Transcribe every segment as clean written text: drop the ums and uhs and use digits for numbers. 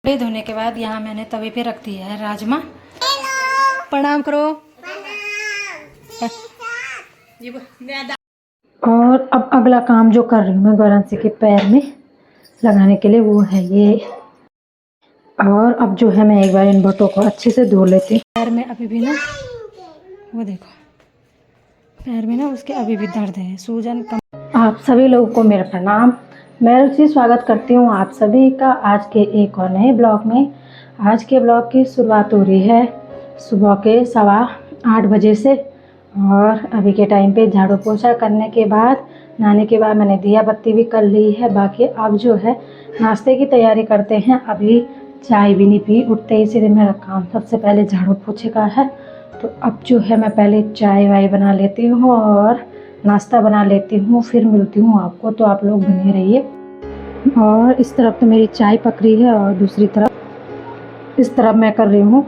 कपड़े धोने के बाद यहाँ मैंने तवे पे रख दिया है राजमा। प्रणाम करो। और अब अगला काम जो कर रही हूँ मैं गौरांशी के पैर में लगाने के लिए वो है ये। और अब जो है मैं एक बार इन बटों को अच्छे से धो लेती हूँ। पैर में अभी भी ना वो देखो, पैर में ना उसके अभी भी दर्द है, सूजन कम। आप सभी लोगों को मेरा प्रणाम। मैं रुचि स्वागत करती हूँ आप सभी का आज के एक और नए ब्लॉग में। आज के ब्लॉग की शुरुआत हो रही है सुबह के 8:15 बजे से। और अभी के टाइम पे झाड़ू पोछा करने के बाद, नहाने के बाद मैंने दिया बत्ती भी कर ली है। बाकी अब जो है नाश्ते की तैयारी करते हैं। अभी चाय भी नहीं पी, उठते ही सीधे मेरा काम सबसे पहले झाड़ू पोछे का है। तो अब जो है मैं पहले चाय वाय बना लेती हूँ और नाश्ता बना लेती हूँ, फिर मिलती हूँ आपको। तो आप लोग बने रहिए। और इस तरफ तो मेरी चाय पक रही है और दूसरी तरफ इस तरफ मैं कर रही हूँ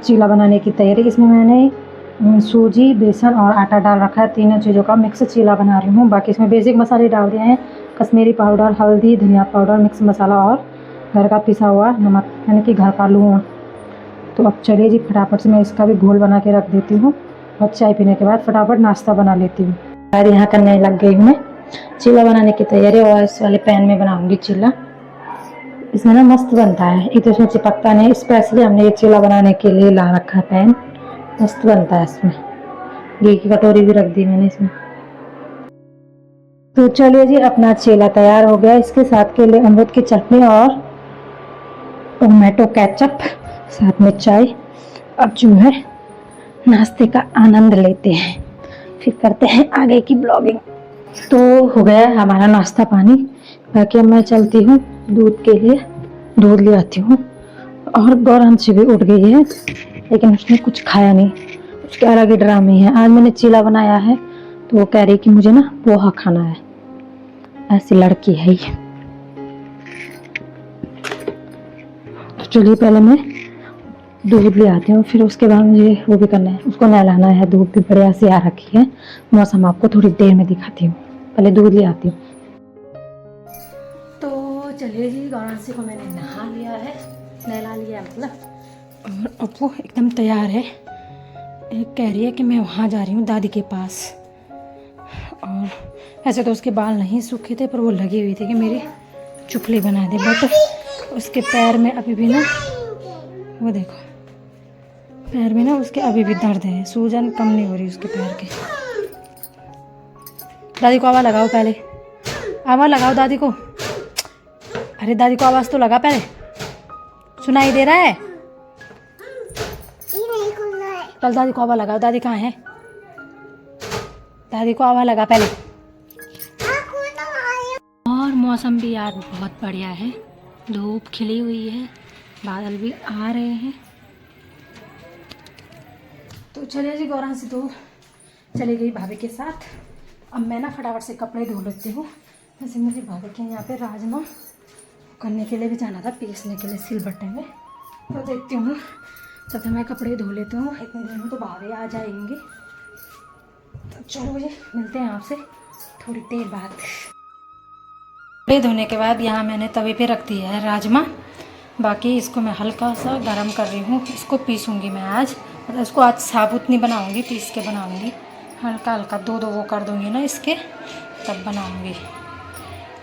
चीला बनाने की तैयारी। इसमें मैंने सूजी, बेसन और आटा डाल रखा है, तीनों चीज़ों का मिक्स चीला बना रही हूँ। बाकी इसमें बेसिक मसाले डाल दिए हैं, कश्मीरी पाउडर, हल्दी, धनिया पाउडर, मिक्स मसाला और घर का पिसा हुआ नमक, यानी कि घर का लूण। तो अब चलिए जी फटाफट से मैं इसका भी घोल बना के रख देती हूँ और चाय पीने के बाद फटाफट नाश्ता बना लेती हूँ। और यहाँ करने लग गई हूँ मैं चीला बनाने की तैयारी। और इस वाले पैन में बनाऊंगी चीला। इसमें ना मस्त बनता है, एक तो इसमें चिपकता नहीं। स्पेशली हमने ये चीला बनाने के लिए ला रखा है पैन, मस्त बनता है। इसमें घी की कटोरी भी रख दी मैंने इसमें। तो चलिए जी अपना चीला तैयार हो गया। इसके साथ के लिए अमरूद की चटनी और टोमेटो केचप, साथ में चाय। अब जो है नाश्ते का आनंद लेते हैं, फिर करते हैं आगे की ब्लॉगिंग। तो हो गया हमारा नाश्ता पानी। बाकी अब मैं चलती हूँ दूध के लिए, दूध ले आती हूँ। और गौरांशी भी उठ गई है, लेकिन उसने कुछ खाया नहीं, उसके अलग ही ड्रामे हैं। आज मैंने चीला बनाया है तो वो कह रही कि मुझे ना पोहा खाना है। ऐसी लड़की है ये। तो चलिए पहले मैं दूध ले आती हूँ, फिर उसके बाद मुझे वो भी करना है, उसको नहलाना है। धूप भी बढ़िया से आ रखी है। मौसम आपको थोड़ी देर में दिखाती हूँ, पहले दूध ले आती हूँ। तो चलिए जी गौरांशी को मैंने नहा लिया है, नहला लिया मतलब। और अब वो एकदम तैयार है। एक कह रही है कि मैं वहाँ जा रही हूँ दादी के पास। और ऐसे तो उसके बाल नहीं सूखे थे, पर वो लगी हुई थी कि मेरी चुपली बना दे। बट उसके पैर में अभी भी ना वो देखो, पैर में ना उसके अभी भी दर्द है, सूजन कम नहीं हो रही उसके पैर के। दादी को आवाज़ लगाओ, पहले आवाज़ लगाओ दादी को। अरे दादी को आवाज़ तो लगा पहले, सुनाई दे रहा है? कल दादी को आवाज़ लगाओ। दादी कहाँ है? दादी को आवाज़ लगा पहले। और मौसम भी यार बहुत बढ़िया है, धूप खिली हुई है, बादल भी आ रहे हैं। तो चलिए जी गौरांशी तो चली गई भाभी के साथ। अब मैं ना फटाफट से कपड़े धो लेती हूँ। वैसे मुझे भाभी के यहाँ पे राजमा करने के लिए भी जाना था, पीसने के लिए सिलबट्टे में। तो देखती हूँ जब तक मैं कपड़े धो लेती हूँ, इतनी देर में तो भाभी आ जाएंगे। तो चलो जी मिलते हैं आपसे थोड़ी देर बाद। कपड़े धोने के बाद यहाँ मैंने तवे पे रख दिया है राजमा। बाकी इसको मैं हल्का सा गरम कर रही हूँ। इसको पीसूँगी मैं आज, मतलब इसको आज साबुत नहीं बनाऊँगी, पीस के बनाऊँगी। हल्का हल्का दो वो कर दूँगी ना इसके, तब बनाऊँगी।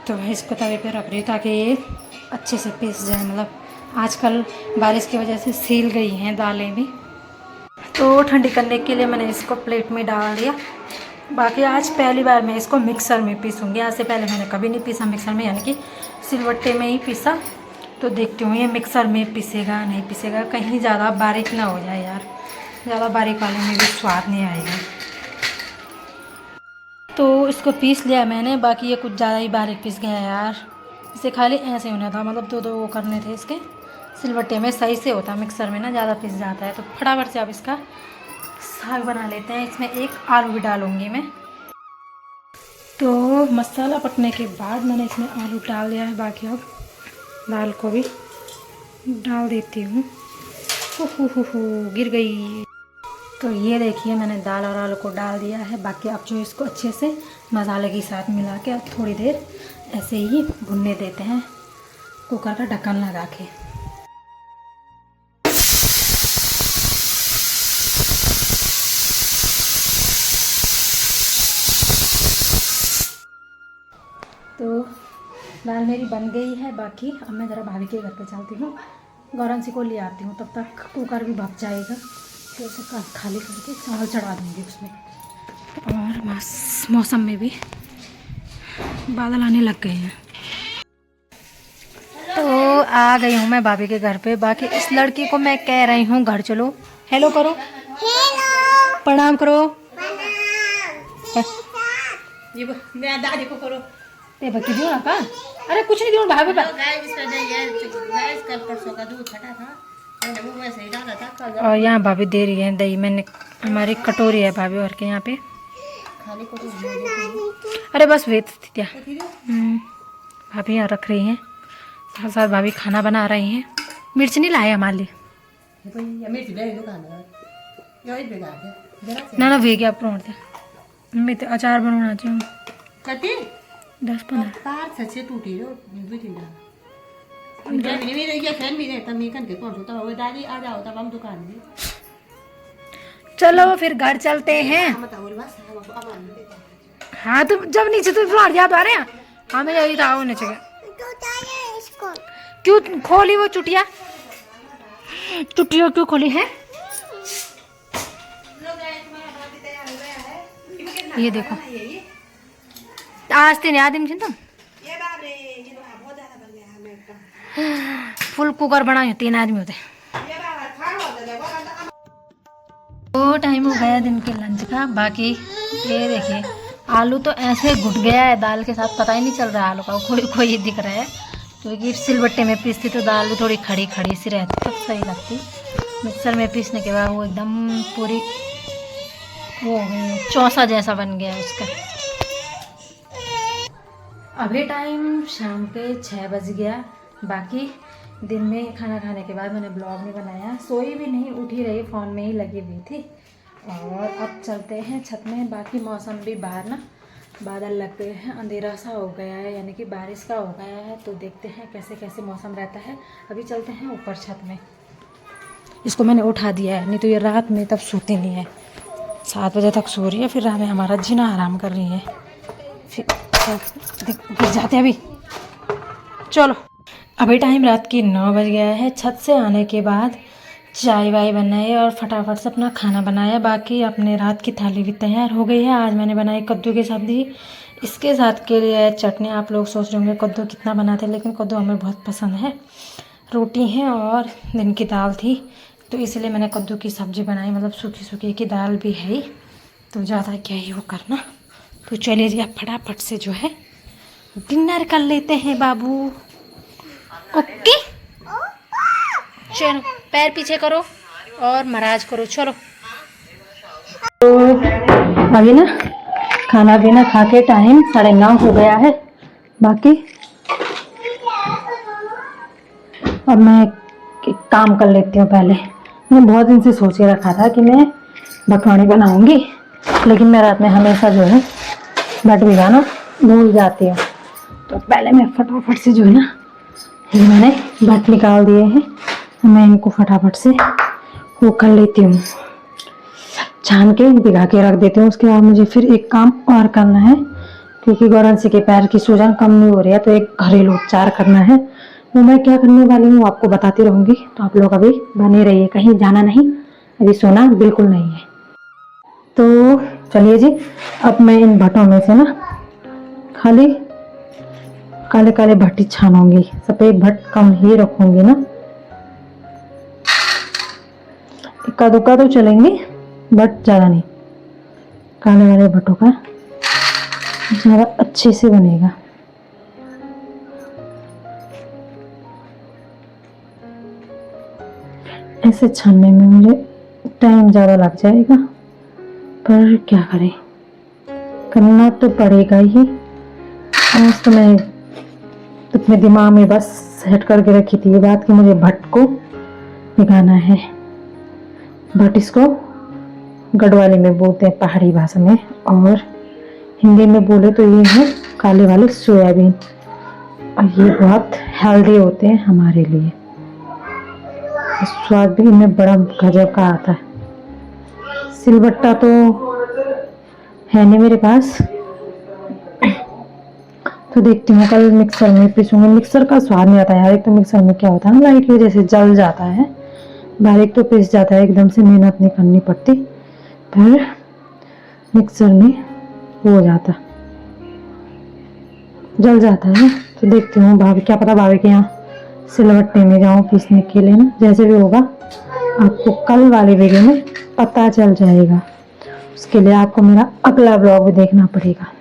तो मैं इसको तवे पे रख रही हूँ ताकि ये अच्छे से पीस जाए। मतलब आजकल बारिश की वजह से सील गई हैं दालें भी। तो ठंडी करने के लिए मैंने इसको प्लेट में डाल दिया। बाकी आज पहली बार मैं इसको मिक्सर में पीसूँगी। आज से पहले मैंने कभी नहीं पीसा मिक्सर में, यानी कि सिलबट्टे में ही पीसा। तो देखती हूँ ये मिक्सर में पीसेगा नहीं पीसेगा, कहीं ज़्यादा बारीक ना हो जाए यार, ज़्यादा बारीक वाले में भी स्वाद नहीं आएगा। तो इसको पीस लिया मैंने। बाकी ये कुछ ज़्यादा ही बारीक पीस गया यार, इसे खाली ऐसे होना था, मतलब दो वो करने थे इसके। सिलबट्टे में सही से होता, मिक्सर में ना ज़्यादा पीस जाता है। तो फटाफट से अब इसका साग बना लेते हैं। इसमें एक आलू भी डालूँगी मैं। तो मसाला पकने के बाद मैंने इसमें आलू डाल दिया है। बाकी अब दाल को भी डाल देती हूँ। गिर गई। तो ये देखिए मैंने दाल और आलू को डाल दिया है। बाकी अब जो इसको अच्छे से मसाले के साथ मिला के थोड़ी देर ऐसे ही भुनने देते हैं कुकर का ढक्कन लगा के। बन गई है। बाकी अब मैं ज़रा भाभी के घर पे चलती हूँ, गौरांशी को ले आती हूँ, तब तक कुकर भी भग जाएगा। फिर उसे खाली करके चावल चढ़ा दूँगी उसमें। और मौसम में भी बादल आने लग गए हैं। तो आ गई हूँ मैं भाभी के घर पे। बाकी इस लड़की को मैं कह रही हूँ घर चलो। हेलो करो, हेलो, प्रणाम करो, ये दादी को करो। ये बच्ची क्यों आपा? अरे कुछ नहीं, क्यों भाभी पर परसों का दूध फटा था, मैंने वो वैसे ही डाला था। और यहाँ भाभी दे रही है दही। मैंने हमारी कटोरी है भाभी और के यहाँ पे खाली कटोरी। अरे बस वे क्या भाभी यहाँ रख रही हैं, साथ साथ भाभी खाना बना रही हैं। मिर्च नहीं लाए हमारे लिए? ना ना वे क्या परोड़ दे, मैं तो अचार बनाना चाहिए। 10-15 तार सच्चे टूटी रो बिटिंदा जब नहीं मेरे ये फैन मेरे तब मैं कन के कौन होता वो दादी आ जाओ तब हम दुकान में। चलो फिर घर चलते हैं। हाँ तो जब नीचे तो फ्लोर याद आ रहे हैं हमें यही था होने चाहिए। क्यों खोली वो चुटिया? चुटिया क्यों खोली है? ये देखो आज तीन आदमी थी तुम फुल कुकर बनाए 3 आदमी होते। तो टाइम हो गया दिन के लंच का। बाकी ये देखिए आलू तो ऐसे घुट गया है दाल के साथ, पता ही नहीं चल रहा है आलू का कोई कोई दिख रहा है, क्योंकि सिलबट्टे में पीसती तो दाल भी थोड़ी खड़ी खड़ी सी रहती तब सही लगती। मिक्सर में पीसने के बाद वो एकदम पूरी वो हो गई चौसा जैसा बन गया उसका। अभी टाइम शाम के 6 बज गया। बाकी दिन में खाना खाने के बाद मैंने ब्लॉग नहीं बनाया, सोई भी नहीं, उठी रही, फ़ोन में ही लगी हुई थी। और अब चलते हैं छत में। बाकी मौसम भी बाहर ना बादल लग गए हैं, अंधेरा सा हो गया है, यानी कि बारिश का हो गया है। तो देखते हैं कैसे कैसे मौसम रहता है। अभी चलते हैं ऊपर छत में। इसको मैंने उठा दिया है, नहीं तो ये रात में तब सोती नहीं है। 7 बजे तक सो रही है, फिर रात में हमारा जीना आराम कर रही है। फिर जाते अभी चलो। अभी टाइम रात के 9 बज गया है। छत से आने के बाद चाय वाय बनाई और फटाफट से अपना खाना बनाया। बाकी अपने रात की थाली भी तैयार हो गई है। आज मैंने बनाई कद्दू की सब्ज़ी, इसके साथ के लिए चटनी। आप लोग सोच रहे होंगे कद्दू कितना बनाते हैं, लेकिन कद्दू हमें बहुत पसंद है। रोटी है और दिन की दाल थी, तो इसलिए मैंने कद्दू की सब्ज़ी बनाई। मतलब सूखी सूखी की दाल भी है ही, तो ज़्यादा क्या ही वो करना। तो चलिए जी आप फटाफट से जो है डिनर कर लेते हैं बाबू। ओके चलो पैर पीछे करो और महाराज करो। चलो तो अभी ना खाना पीना खा के टाइम 9:30 हो गया है। बाकी अब मैं एक काम कर लेती हूँ। पहले मैं बहुत दिन से सोच के रखा था कि मैं भटवानी बनाऊंगी, लेकिन मैं रात में हमेशा जो है भट भिगाना भूल जाती हूँ। तो पहले मैं फटाफट से जो है ना ये मैंने भट निकाल दिए हैं, मैं इनको फटाफट से वो कर लेती हूँ, छान के भिगा के रख देती हूँ। उसके बाद मुझे फिर एक काम और करना है, क्योंकि गौरांशी के पैर की सूजन कम नहीं हो रही है, तो एक घरेलू उपचार करना है। वो मैं क्या करने वाली हूँ आपको बताती रहूँगी, तो आप लोग अभी बने रहिए, कहीं जाना नहीं, अभी सोना बिल्कुल नहीं है। तो चलिए जी अब मैं इन भटों में से ना खाली काले काले भट्टी छानूंगी, सफेद भट कम ही रखूंगी ना, इक्का दुक्का तो चलेंगे बट ज़्यादा नहीं। काले वाले भटों का ज़्यादा अच्छे से बनेगा। ऐसे छानने में मुझे टाइम ज़्यादा लग जाएगा, पर क्या करें, करना तो पड़ेगा ही। आज तो मैं अपने दिमाग में बस सेट करके रखी थी ये बात कि मुझे भट को भिगाना है। भट इसको गढ़वाली में बोलते हैं पहाड़ी भाषा में, और हिंदी में बोले तो ये है काले वाले सोयाबीन, और ये बहुत हेल्दी होते हैं हमारे लिए। स्वाद भी इनमें बड़ा गजब का आता है। सिलबट्टा तो है नहीं मेरे पास, तो देखती हूँ कल मिक्सर में पीसूंगी। मिक्सर का स्वाद नहीं आता यार, एक तो मिक्सर में क्या होता है ना, लाइट की वजह से जल जाता है, बारीक तो पीस जाता है, एकदम से मेहनत नहीं करनी पड़ती, पर मिक्सर में वो हो जाता, जल जाता है। तो देखती हूँ भाभी, क्या पता भाभी के यहाँ सिलवट्टे में जाऊँ पीसने के लिए ना, जैसे भी होगा आपको कल वाले वीडियो में पता चल जाएगा। उसके लिए आपको मेरा अगला ब्लॉग भी देखना पड़ेगा।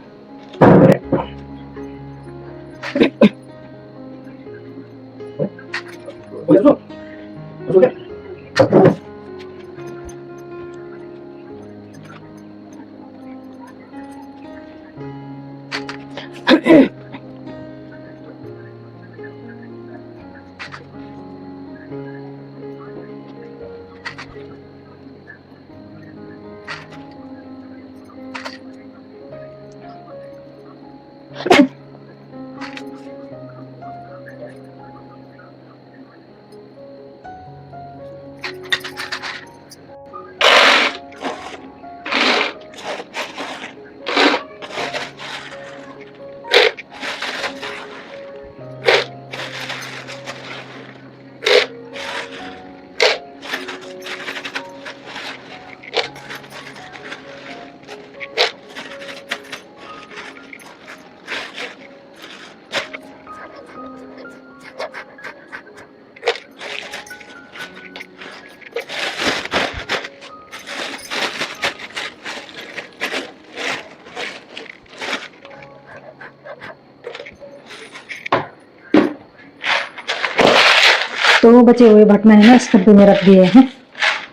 तो बचे हुए बट मैंने ना इस डब्बे में रख दिए हैं,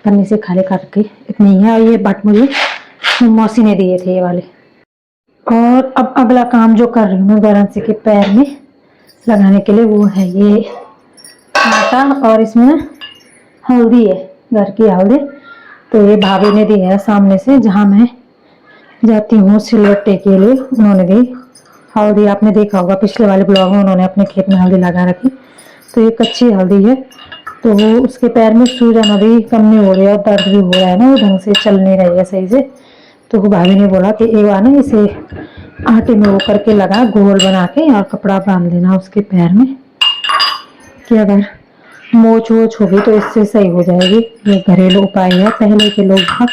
पन्नी से खाली करके, इतनी ही है। और ये बट मुझे मौसी ने दिए थे ये वाले। और अब अगला काम जो कर रही हूँ मैं गौरांशी के पैर में लगाने के लिए, वो है ये आटा, और इसमें ना हल्दी है, घर की हल्दी। तो ये भाभी ने दी है सामने से, जहाँ मैं जाती हूँ सिलवट्टे के लिए, उन्होंने दी हल्दी। आपने देखा होगा पिछले वाले ब्लॉग में, उन्होंने अपने खेत में हल्दी लगा रखी। तो ये कच्ची हल्दी है, तो वो उसके पैर में सूजन अभी कम नहीं हो रही है, और दर्द भी हो रहा है ना, वो ढंग से चल नहीं रही है सही से। तो वो भाभी ने बोला कि एक बार ना इसे आटे में वो करके लगा, गोल बना के, और कपड़ा बांध देना उसके पैर में, कि अगर मोच वोच होगी तो इससे सही हो जाएगी। ये घरेलू उपाय है पहले के लोग का।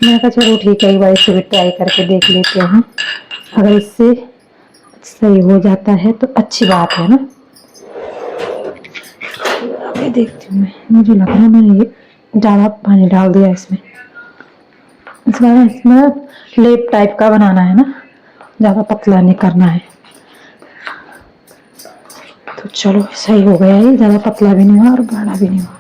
मैं कहा चलो ठीक है, एक बार इसे भी ट्राई करके देख लेते हैं, अगर इससे सही हो जाता है तो अच्छी बात है ना। अभी देखती हूँ मैं, मुझे लग रहा है मैंने ये ज़्यादा पानी डाल दिया इसमें। इसमें लेप टाइप का बनाना है ना, ज़्यादा पतला नहीं करना है। तो चलो सही हो गया, ये ज़्यादा पतला भी नहीं हुआ और गाढ़ा भी नहीं हुआ।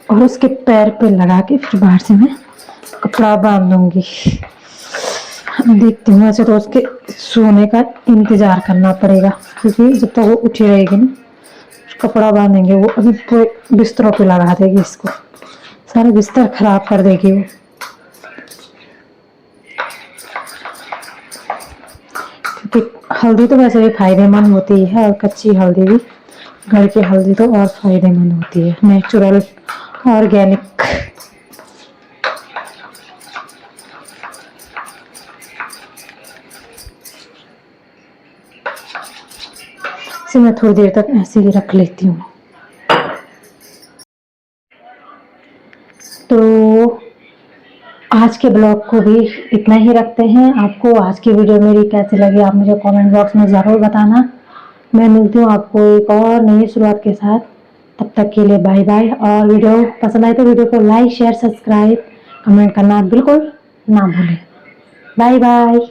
और उसके पैर पे लगा के फिर बाहर से मैं कपड़ा बांध दूंगी। देखती हूँ, वैसे तो उसके सोने का इंतजार करना पड़ेगा, क्योंकि जब तक वो उठी रहेगी ना, कपड़ा बांधेंगे, वो अभी पूरे बिस्तरों पे लगा देगी, इसको सारा बिस्तर खराब कर देगी वो। क्योंकि हल्दी तो वैसे भी फायदेमंद होती है, और कच्ची हल्दी भी, घर की हल्दी तो और फायदेमंद होती है, नेचुरल ऑर्गेनिक। इसे मैं थोड़ी देर तक ऐसे ही रख लेती हूँ। तो आज के ब्लॉग को भी इतना ही रखते हैं। आपको आज की वीडियो मेरी कैसी लगी आप मुझे कमेंट बॉक्स में ज़रूर बताना। मैं मिलती हूँ आपको एक और नई शुरुआत के साथ, तब तक के लिए बाय बाय। और वीडियो पसंद आए तो वीडियो को लाइक शेयर सब्सक्राइब कमेंट करना बिल्कुल ना भूलें। Bye bye.